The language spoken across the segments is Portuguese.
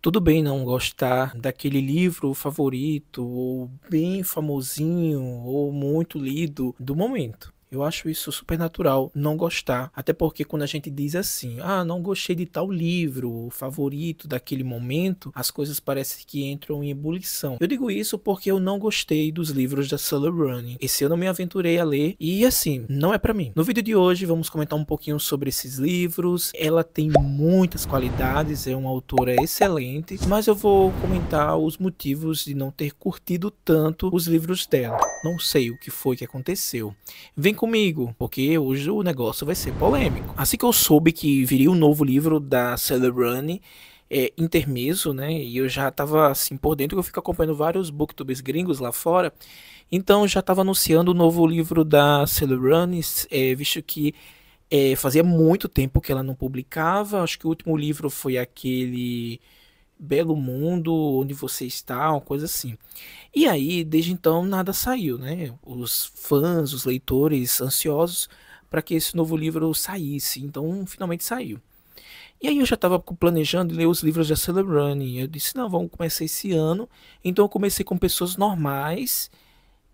Tudo bem não gostar daquele livro favorito, ou bem famosinho, ou muito lido do momento. Eu acho isso super natural, não gostar. Até porque quando a gente diz assim, não gostei de tal livro favorito daquele momento, as coisas parecem que entram em ebulição. Eu digo isso porque eu não gostei dos livros da Sally Rooney. Esse eu não me aventurei a ler e assim, não é pra mim. No vídeo de hoje vamos comentar um pouquinho sobre esses livros. Ela tem muitas qualidades, é uma autora excelente, mas eu vou comentar os motivos de não ter curtido tanto os livros dela. Não sei o que foi que aconteceu. Vem comigo, porque hoje o negócio vai ser polêmico. Assim que eu soube que viria um novo livro da Sally Rooney, intermeso, né? E eu já tava assim por dentro, que eu fico acompanhando vários booktubers gringos lá fora. Então já tava anunciando o novo livro da Sally Rooney, visto que fazia muito tempo que ela não publicava. Acho que o último livro foi aquele Belo Mundo, Onde Você Está, uma coisa assim. E aí, desde então, nada saiu, né? Os fãs, os leitores ansiosos para que esse novo livro saísse. Então, finalmente saiu. E aí eu já estava planejando ler os livros da Sally Rooney. Eu disse, não, vamos começar esse ano. Então eu comecei com Pessoas Normais.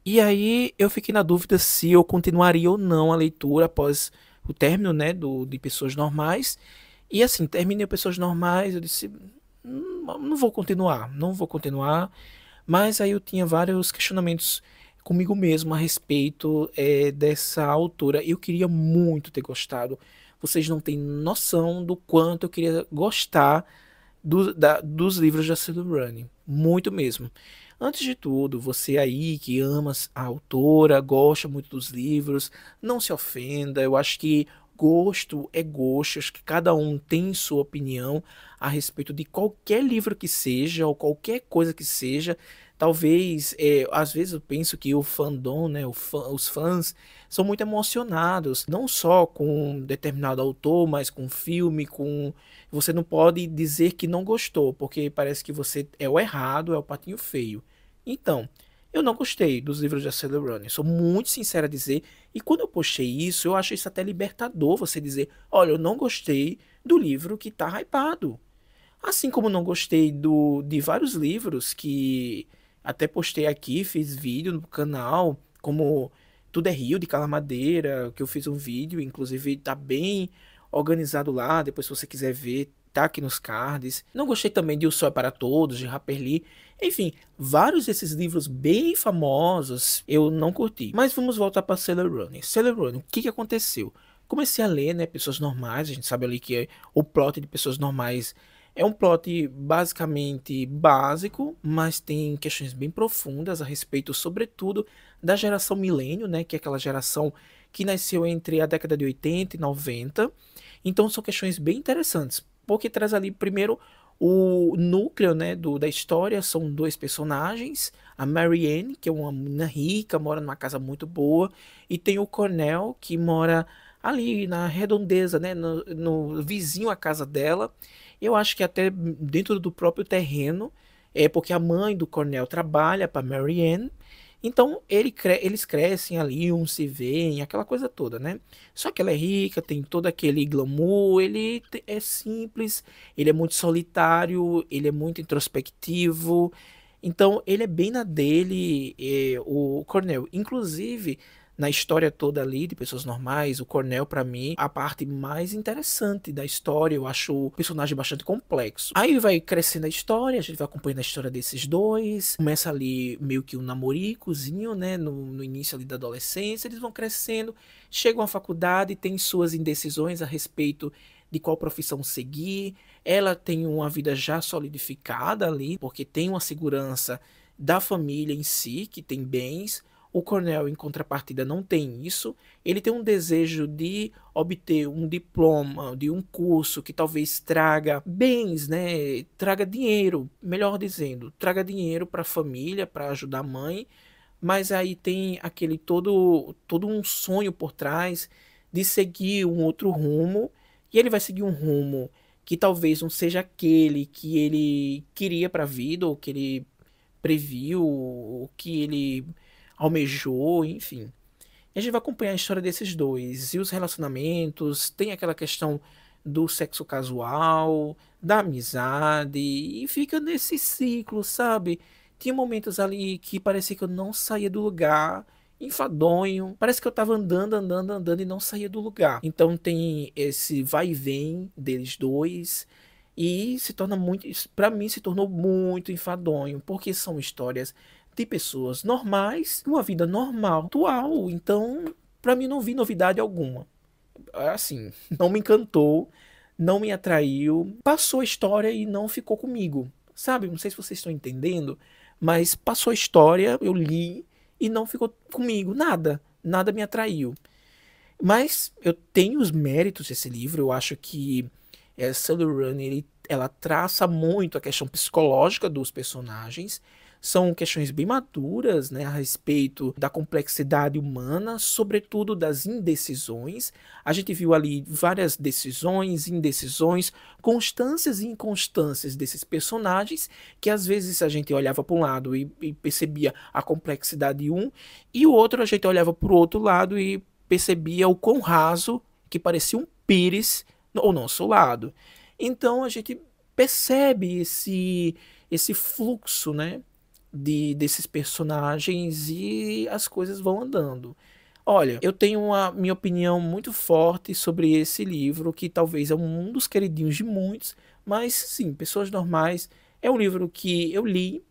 E aí eu fiquei na dúvida se eu continuaria ou não a leitura após o término, né, de Pessoas Normais. E assim, terminei Pessoas Normais, eu disse, não vou continuar, não vou continuar. Mas aí eu tinha vários questionamentos comigo mesmo a respeito dessa autora. Eu queria muito ter gostado. Vocês não têm noção do quanto eu queria gostar dos livros da Sally Rooney. Muito mesmo. Antes de tudo, você aí que ama a autora, gosta muito dos livros, não se ofenda. Eu acho que gosto é gosto. Acho que cada um tem sua opinião a respeito de qualquer livro que seja, ou qualquer coisa que seja. Talvez, às vezes eu penso que o fandom, né, os fãs, são muito emocionados, não só com um determinado autor, mas com filme, com. Você não pode dizer que não gostou, porque parece que você é o errado, é o patinho feio. Então, eu não gostei dos livros da Sally Rooney, sou muito sincero a dizer, e quando eu postei isso, eu acho isso até libertador, você dizer, olha, eu não gostei do livro que tá hypado. Assim como não gostei de vários livros que até postei aqui, fiz vídeo no canal, como Tudo é Rio, de Carla Madeira, que eu fiz um vídeo, inclusive tá bem organizado lá, depois se você quiser ver, tá aqui nos cards. Não gostei também de O Sol é para Todos, de Harper Lee. Enfim, vários desses livros bem famosos eu não curti. Mas vamos voltar para Sailor Rooney. Sailor Rooney, o que que aconteceu? Comecei a ler, né, Pessoas Normais, a gente sabe ali que o plot de Pessoas Normais é um plot basicamente básico, mas tem questões bem profundas a respeito, sobretudo, da geração milênio, né, que é aquela geração que nasceu entre a década de 80 e 90. Então são questões bem interessantes, porque traz ali primeiro o núcleo, né, da história. São dois personagens, a Marianne, que é uma menina rica, mora numa casa muito boa, e tem o Cornell, que mora ali na redondeza, né, no vizinho à casa dela. Eu acho que até dentro do próprio terreno, porque a mãe do Cornell trabalha para Marianne. Então eles crescem ali, um se veem, aquela coisa toda, né? Só que ela é rica, tem todo aquele glamour, é simples, ele é muito solitário, ele é muito introspectivo. Então ele é bem na dele, o Cornell. Inclusive, na história toda ali de Pessoas Normais, o Cornell, pra mim, a parte mais interessante da história. Eu acho o personagem bastante complexo. Aí vai crescendo a história, a gente vai acompanhando a história desses dois. Começa ali meio que um namoricozinho, né? No início ali da adolescência, eles vão crescendo, chegam à faculdade, tem suas indecisões a respeito de qual profissão seguir. Ela tem uma vida já solidificada ali, porque tem uma segurança da família em si, que tem bens. O Cornell, em contrapartida, não tem isso. Ele tem um desejo de obter um diploma, de um curso que talvez traga bens, né? Traga dinheiro, melhor dizendo, traga dinheiro para a família, para ajudar a mãe. Mas aí tem aquele todo um sonho por trás de seguir um outro rumo. E ele vai seguir um rumo que talvez não seja aquele que ele queria para a vida, ou que ele previu, ou que ele almejou, enfim. E a gente vai acompanhar a história desses dois e os relacionamentos. Tem aquela questão do sexo casual, da amizade, e fica nesse ciclo, sabe? Tinha momentos ali que parecia que eu não saía do lugar, enfadonho, parece que eu tava andando, andando, andando e não saía do lugar. Então tem esse vai e vem deles dois, e se torna muito, para mim se tornou muito enfadonho, porque são histórias de pessoas normais, uma vida normal, atual, então para mim não vi novidade alguma. Assim, não me encantou, não me atraiu, passou a história e não ficou comigo, sabe? Não sei se vocês estão entendendo, mas passou a história, eu li e não ficou comigo, nada me atraiu. Mas eu tenho os méritos desse livro, eu acho que Sally Rooney, ela traça muito a questão psicológica dos personagens, são questões bem maduras, né, a respeito da complexidade humana, sobretudo das indecisões. A gente viu ali várias decisões, indecisões, constâncias e inconstâncias desses personagens, que às vezes a gente olhava para um lado e percebia a complexidade de um, e o outro a gente olhava para o outro lado e percebia o quão raso que parecia um pires ao nosso lado. Então a gente percebe esse fluxo, né, desses personagens e as coisas vão andando. Olha, eu tenho a minha opinião muito forte sobre esse livro, que talvez é um dos queridinhos de muitos, mas sim, Pessoas Normais é um livro que eu li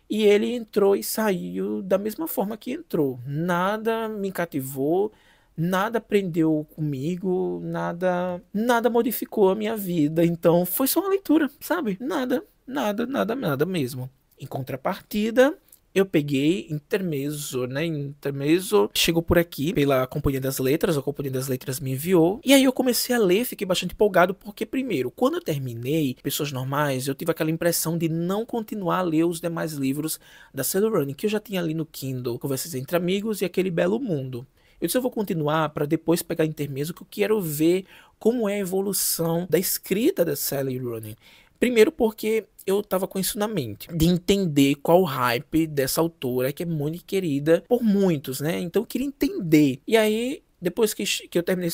e ele entrou e saiu da mesma forma que entrou. Nada me cativou, nada prendeu comigo, nada modificou a minha vida. Então foi só uma leitura, sabe? Nada mesmo. Em contrapartida, eu peguei Intermezzo, né? Intermezzo chegou por aqui pela Companhia das Letras, a Companhia das Letras me enviou. E aí eu comecei a ler, fiquei bastante empolgado, porque primeiro, quando eu terminei Pessoas Normais, eu tive aquela impressão de não continuar a ler os demais livros da Sally Rooney, que eu já tinha ali no Kindle, Conversas Entre Amigos e Aquele Belo Mundo. Eu disse, eu vou continuar para depois pegar Intermezzo, que eu quero ver como é a evolução da escrita da Sally Rooney. Primeiro porque eu tava com isso na mente, de entender qual o hype dessa autora, que é muito querida por muitos, né? Então eu queria entender. E aí, depois que eu terminei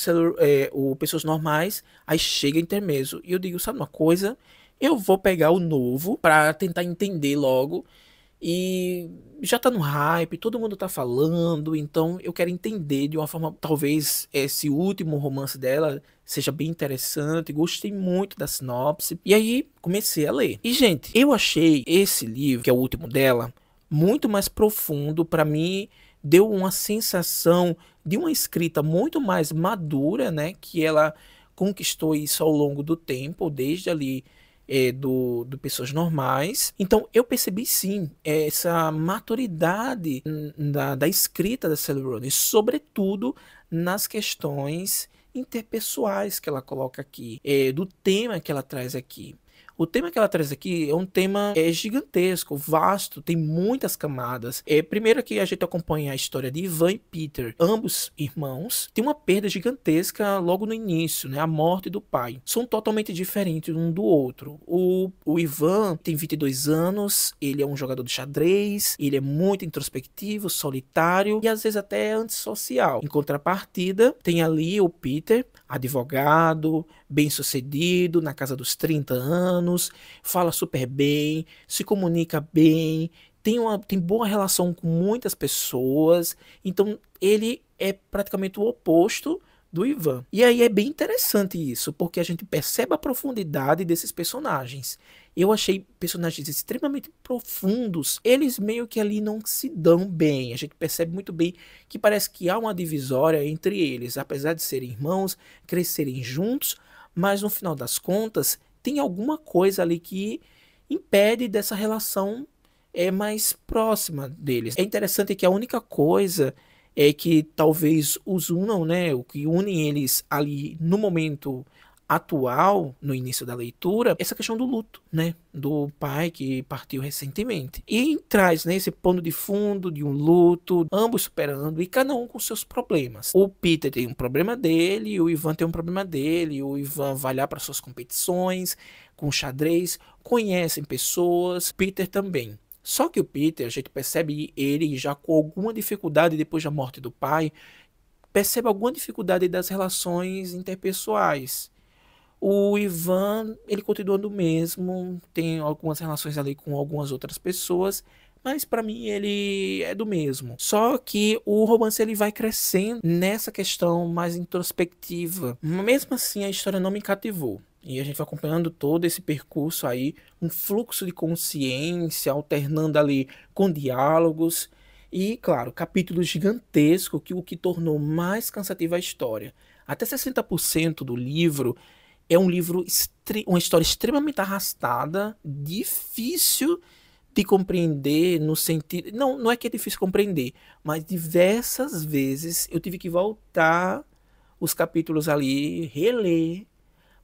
o Pessoas Normais, aí chega Intermezzo. E eu digo, sabe uma coisa? Eu vou pegar o novo para tentar entender logo. E já tá no hype, todo mundo tá falando, então eu quero entender de uma forma, talvez esse último romance dela seja bem interessante, gostei muito da sinopse, e aí comecei a ler. E gente, eu achei esse livro, que é o último dela, muito mais profundo, para mim deu uma sensação de uma escrita muito mais madura, né, que ela conquistou isso ao longo do tempo, desde ali do Pessoas Normais. Então eu percebi sim essa maturidade da escrita da Sally Rooney, sobretudo nas questões interpessoais que ela coloca aqui, do tema que ela traz aqui. O tema que ela traz aqui é um tema gigantesco, vasto, tem muitas camadas. Primeiro que a gente acompanha a história de Ivan e Peter, ambos irmãos, tem uma perda gigantesca logo no início, né? A morte do pai. São totalmente diferentes um do outro. O Ivan tem 22 anos, ele é um jogador de xadrez, ele é muito introspectivo, solitário e às vezes até antissocial. Em contrapartida, tem ali o Peter, advogado, bem-sucedido, na casa dos 30 anos, fala super bem, se comunica bem, tem boa relação com muitas pessoas, então ele é praticamente o oposto do Ivan. E aí é bem interessante isso, porque a gente percebe a profundidade desses personagens. Eu achei personagens extremamente profundos. Eles meio que ali não se dão bem. A gente percebe muito bem que parece que há uma divisória entre eles. Apesar de serem irmãos, crescerem juntos, mas no final das contas, tem alguma coisa ali que impede dessa relação mais próxima deles. É interessante que a única coisa que talvez os unam, né, o que une eles ali no momento atual, no início da leitura, essa questão do luto, né, do pai que partiu recentemente. E traz, né, esse pano de fundo de um luto, ambos superando e cada um com seus problemas. O Peter tem um problema dele, o Ivan tem um problema dele, o Ivan vai lá para suas competições com xadrez, conhecem pessoas, Peter também. Só que o Peter, a gente percebe ele já com alguma dificuldade depois da morte do pai, percebe alguma dificuldade das relações interpessoais. O Ivan, ele continua do mesmo, tem algumas relações ali com algumas outras pessoas, mas pra mim ele é do mesmo. Só que o romance ele vai crescendo nessa questão mais introspectiva. Mesmo assim, a história não me cativou. E a gente vai acompanhando todo esse percurso aí, um fluxo de consciência, alternando ali com diálogos e, claro, capítulos gigantescos, que o que tornou mais cansativa a história. Até 60% do livro é um livro, uma história extremamente arrastada, difícil de compreender no sentido. Não, não é que é difícil compreender, mas diversas vezes eu tive que voltar os capítulos ali, reler,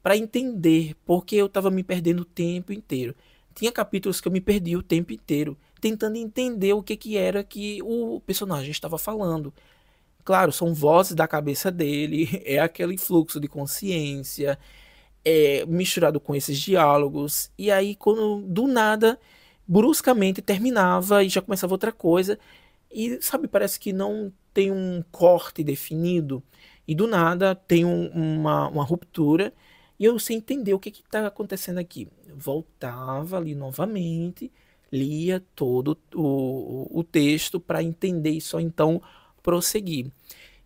para entender, porque eu estava me perdendo o tempo inteiro. Tinha capítulos que eu me perdi o tempo inteiro, tentando entender o que, que era que o personagem estava falando. Claro, são vozes da cabeça dele, é aquele fluxo de consciência, misturado com esses diálogos, e aí quando do nada, bruscamente terminava e já começava outra coisa, e sabe, parece que não tem um corte definido, e do nada tem uma ruptura, e eu sem entender o que está acontecendo aqui. Voltava ali novamente, lia todo o texto para entender e só então prosseguir.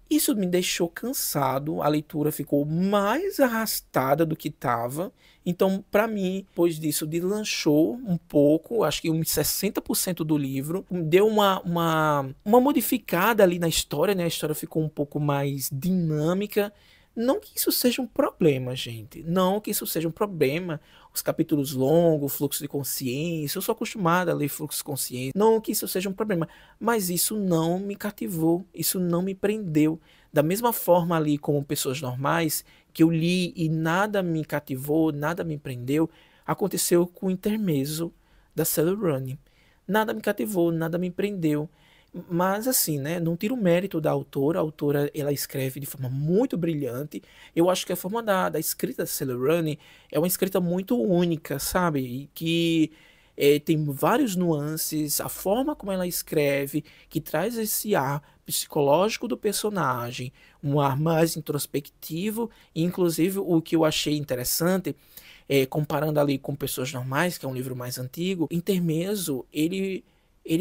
Isso me deixou cansado, a leitura ficou mais arrastada do que estava. Então, para mim, depois disso, deslanchou um pouco, acho que uns 60% do livro. Deu uma modificada ali na história, né? A história ficou um pouco mais dinâmica. Não que isso seja um problema, gente. Não que isso seja um problema. Os capítulos longos, fluxo de consciência. Eu sou acostumado a ler fluxo de consciência. Não que isso seja um problema. Mas isso não me cativou. Isso não me prendeu. Da mesma forma ali como Pessoas Normais, que eu li e nada me cativou, nada me prendeu, aconteceu com o Intermezzo da Sally Rooney. Nada me cativou, nada me prendeu. Mas assim, né, não tiro o mérito da autora. A autora, ela escreve de forma muito brilhante. Eu acho que a forma da escrita da Sally Rooney é uma escrita muito única, sabe? E que tem vários nuances, a forma como ela escreve, que traz esse ar psicológico do personagem, um ar mais introspectivo, e inclusive o que eu achei interessante, comparando ali com Pessoas Normais, que é um livro mais antigo, Intermezzo, ele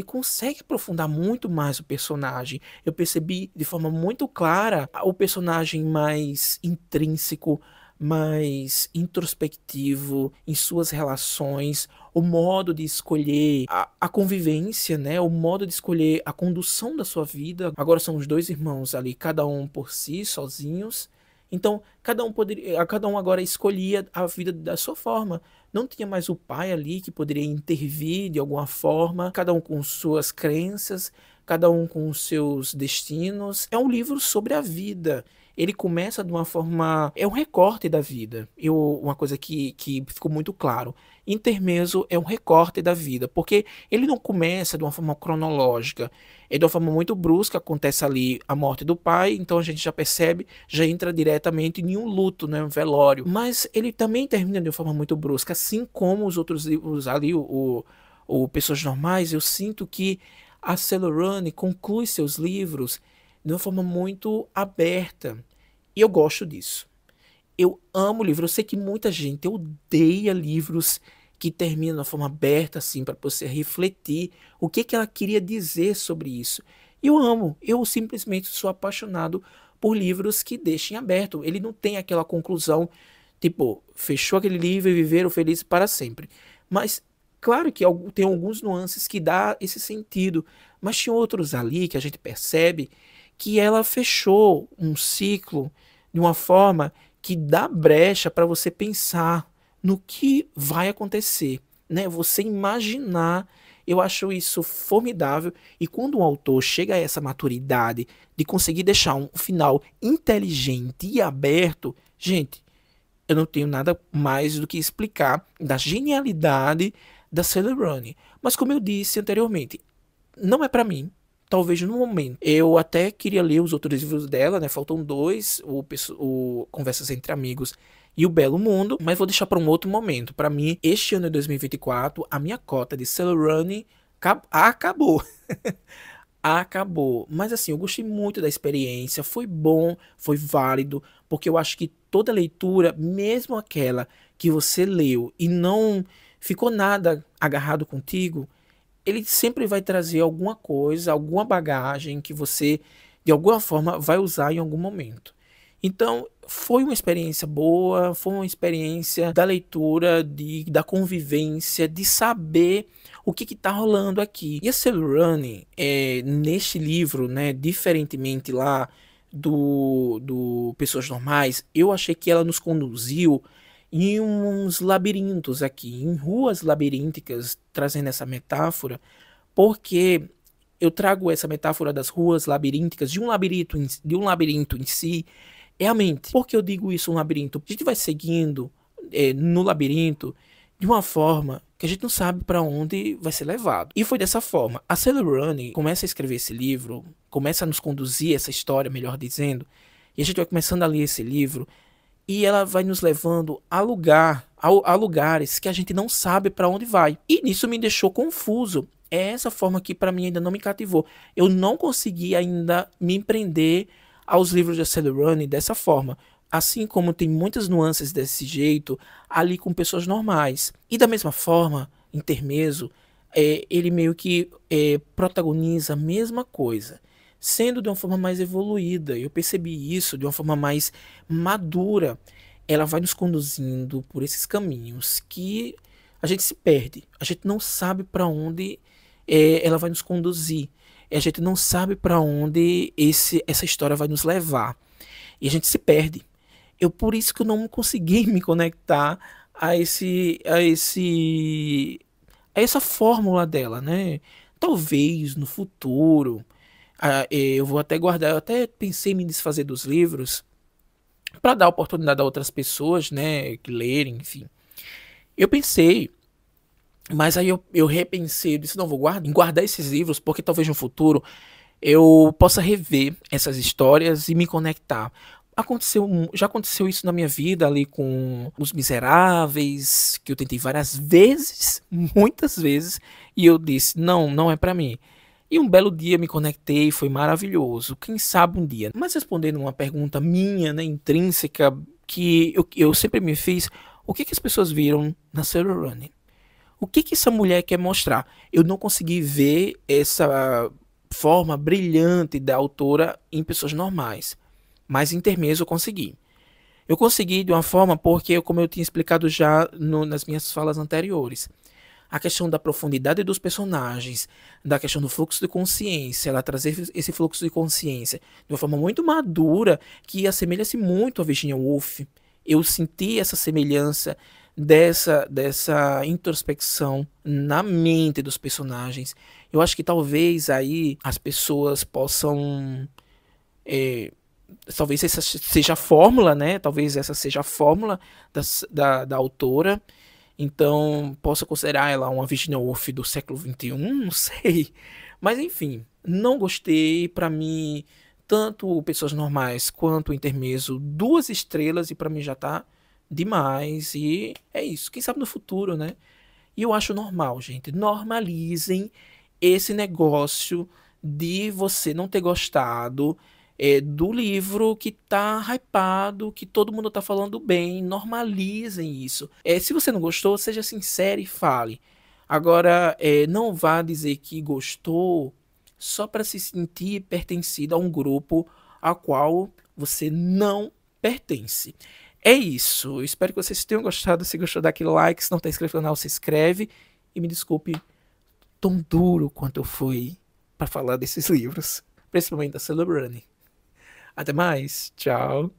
consegue aprofundar muito mais o personagem. Eu percebi de forma muito clara o personagem mais intrínseco, mais introspectivo em suas relações, o modo de escolher a convivência, né? O modo de escolher a condução da sua vida. Agora são os dois irmãos ali, cada um por si, sozinhos. Então, cada um agora escolhia a vida da sua forma. Não tinha mais o pai ali que poderia intervir de alguma forma, cada um com suas crenças, cada um com os seus destinos. É um livro sobre a vida. Ele começa de uma forma. É um recorte da vida. Uma coisa que ficou muito claro. Intermezzo é um recorte da vida, porque ele não começa de uma forma cronológica. É de uma forma muito brusca, acontece ali a morte do pai, então a gente já percebe, já entra diretamente em um luto, né, um velório. Mas ele também termina de uma forma muito brusca, assim como os outros livros ali, o Pessoas Normais. Eu sinto que a Sally Rooney conclui seus livros de uma forma muito aberta. E eu gosto disso. Eu amo livro. Eu sei que muita gente odeia livros que terminam de uma forma aberta, assim, para você refletir o que, que ela queria dizer sobre isso. E eu amo. Eu simplesmente sou apaixonado por livros que deixem aberto. Ele não tem aquela conclusão, tipo, fechou aquele livro e viveram felizes para sempre. Mas, claro que tem alguns nuances que dá esse sentido. Mas tinha outros ali que a gente percebe que ela fechou um ciclo de uma forma que dá brecha para você pensar no que vai acontecer, né? Você imaginar. Eu acho isso formidável, e quando um autor chega a essa maturidade de conseguir deixar um final inteligente e aberto, gente, eu não tenho nada mais do que explicar da genialidade da Sally Rooney. Mas como eu disse anteriormente, não é para mim. Talvez no momento. Eu até queria ler os outros livros dela, né? Faltam dois, o Conversas Entre Amigos e o Belo Mundo, mas vou deixar para um outro momento. Para mim, este ano de 2024, a minha cota de Sally Rooney acabou. Acabou. Mas assim, eu gostei muito da experiência, foi bom, foi válido, porque eu acho que toda leitura, mesmo aquela que você leu e não ficou nada agarrado contigo, ele sempre vai trazer alguma coisa, alguma bagagem que você, de alguma forma, vai usar em algum momento. Então, foi uma experiência boa, foi uma experiência da leitura, da convivência, de saber o que está rolando aqui. E a Sally Rooney, neste livro, né, diferentemente lá do Pessoas Normais, eu achei que ela nos conduziu em uns labirintos aqui, em ruas labirínticas, trazendo essa metáfora, porque eu trago essa metáfora das ruas labirínticas, de um labirinto em si, é a mente. Por que eu digo isso, um labirinto? A gente vai seguindo no labirinto de uma forma que a gente não sabe para onde vai ser levado. E foi dessa forma. A Sally Rooney começa a escrever esse livro, começa a nos conduzir essa história, melhor dizendo, e a gente vai começando a ler esse livro, e ela vai nos levando a lugares que a gente não sabe para onde vai. E nisso me deixou confuso. É essa forma que para mim ainda não me cativou. Eu não consegui ainda me empreender aos livros de Sally Rooney dessa forma. Assim como tem muitas nuances desse jeito ali com pessoas normais. E da mesma forma, Intermezzo, ele meio que protagoniza a mesma coisa, sendo de uma forma mais evoluída. Eu percebi isso de uma forma mais madura. Ela vai nos conduzindo por esses caminhos que a gente se perde. A gente não sabe para onde ela vai nos conduzir. A gente não sabe para onde essa história vai nos levar. E a gente se perde. Por isso que eu não consegui me conectar a essa fórmula dela, né? Talvez no futuro eu vou até guardar. Eu até pensei em me desfazer dos livros para dar oportunidade a outras pessoas, né, que lerem, enfim. Eu pensei, mas aí eu repensei, eu disse, não, vou guardar esses livros, porque talvez no futuro eu possa rever essas histórias e me conectar. Já aconteceu isso na minha vida ali com Os Miseráveis, que eu tentei várias vezes, muitas vezes, e eu disse, não, não é para mim. E um belo dia me conectei, foi maravilhoso. Quem sabe um dia. Mas respondendo uma pergunta minha, né, intrínseca, que eu sempre me fiz, o que as pessoas viram na Sally Rooney? O que essa mulher quer mostrar? Eu não consegui ver essa forma brilhante da autora em Pessoas Normais. Mas em Intermezzo eu consegui. Eu consegui de uma forma porque, como eu tinha explicado já nas minhas falas anteriores, a questão da profundidade dos personagens, da questão do fluxo de consciência, ela trazer esse fluxo de consciência de uma forma muito madura, que assemelha-se muito a Virginia Woolf. Eu senti essa semelhança dessa introspecção na mente dos personagens. Eu acho que talvez aí as pessoas possam... talvez essa seja a fórmula, né? Talvez essa seja a fórmula da autora. Então, posso considerar ela uma Virginia Woolf do século XXI? Não sei. Mas, enfim, não gostei. Para mim, tanto Pessoas Normais quanto o Intermezzo, 2 estrelas, e para mim já tá demais. E é isso. Quem sabe no futuro, né? E eu acho normal, gente. Normalizem esse negócio de você não ter gostado do livro que tá hypado, que todo mundo tá falando bem. Normalizem isso. Se você não gostou, seja sincero e fale. Agora, não vá dizer que gostou só para se sentir pertencido a um grupo ao qual você não pertence. É isso. Eu espero que vocês tenham gostado. Se gostou, dá aquele like. Se não está inscrito no canal, se inscreve. E me desculpe tão duro quanto eu fui para falar desses livros, principalmente da Sally Rooney. Até mais, tchau.